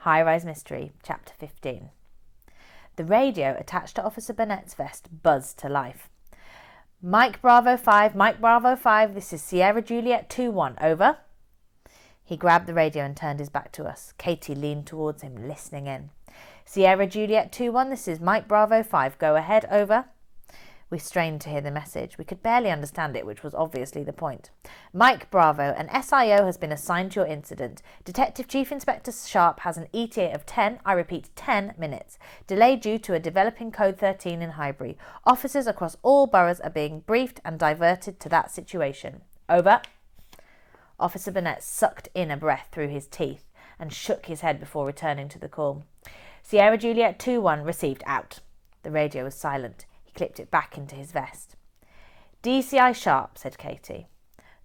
High Rise Mystery, Chapter 15. The radio attached to Officer Burnett's vest buzzed to life. Mike Bravo 5, this is Sierra Juliet 2-1, over. He grabbed the radio and turned his back to us. Katie leaned towards him, listening in. Sierra Juliet 2-1, this is Mike Bravo 5, go ahead, over. We strained to hear the message. We could barely understand it, which was obviously the point. Mike Bravo, an SIO has been assigned to your incident. Detective Chief Inspector Sharp has an ETA of 10, I repeat 10 minutes. Delay due to a developing Code 13 in Highbury. Officers across all boroughs are being briefed and diverted to that situation. Over. Officer Burnett sucked in a breath through his teeth and shook his head before returning to the call. Sierra Juliet 2-1 received, out. The radio was silent. Clipped it back into his vest. DCI Sharp, said Katie.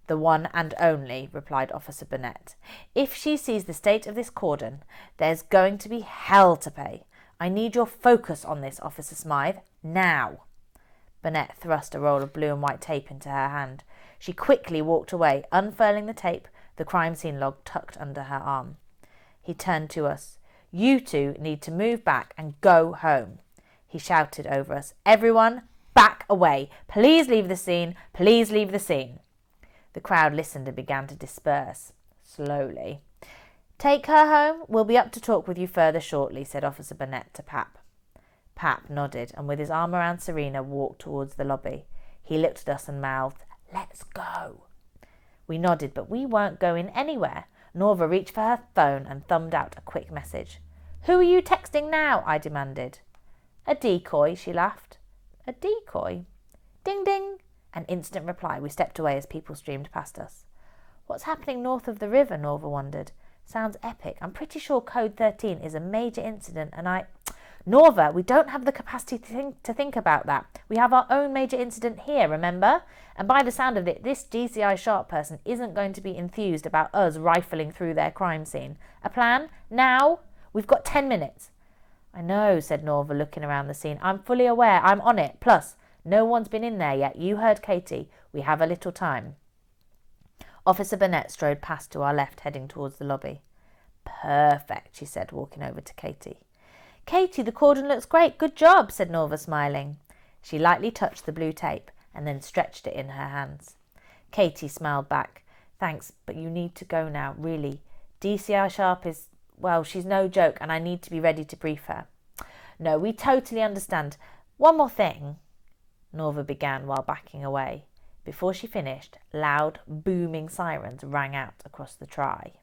The one and only, replied Officer Burnett. If she sees the state of this cordon, there's going to be hell to pay. I need your focus on this, Officer Smythe, now. Burnett thrust a roll of blue and white tape into her hand. She quickly walked away, unfurling the tape, the crime scene log tucked under her arm. He turned to us. You two need to move back and go home. He shouted over us. Everyone, back away. Please leave the scene. Please leave the scene. The crowd listened and began to disperse, slowly. Take her home. We'll be up to talk with you further shortly, said Officer Burnett to Pap. Pap nodded and with his arm around Serena walked towards the lobby. He looked at us and mouthed, Let's go. We nodded, but we weren't going anywhere. Norva reached for her phone and thumbed out a quick message. Who are you texting now? I demanded. A decoy, she laughed. A decoy? Ding, ding. An instant reply. We stepped away as people streamed past us. What's happening north of the river? Norva wondered. Sounds epic. I'm pretty sure Code 13 is a major incident and Norva, we don't have the capacity to think about that. We have our own major incident here, remember? And by the sound of it, this DCI Sharp person isn't going to be enthused about us rifling through their crime scene. A plan? Now? We've got 10 minutes. I know, said Norva, looking around the scene. I'm fully aware. I'm on it. Plus, no one's been in there yet. You heard Katie. We have a little time. Officer Burnett strode past to our left, heading towards the lobby. Perfect, she said, walking over to Katie. Katie, the cordon looks great. Good job, said Norva, smiling. She lightly touched the blue tape and then stretched it in her hands. Katie smiled back. Thanks, but you need to go now, really. DCI Sharp is... Well, she's no joke and I need to be ready to brief her. No, we totally understand. One more thing, Norva began while backing away. Before she finished, loud, booming sirens rang out across the Try.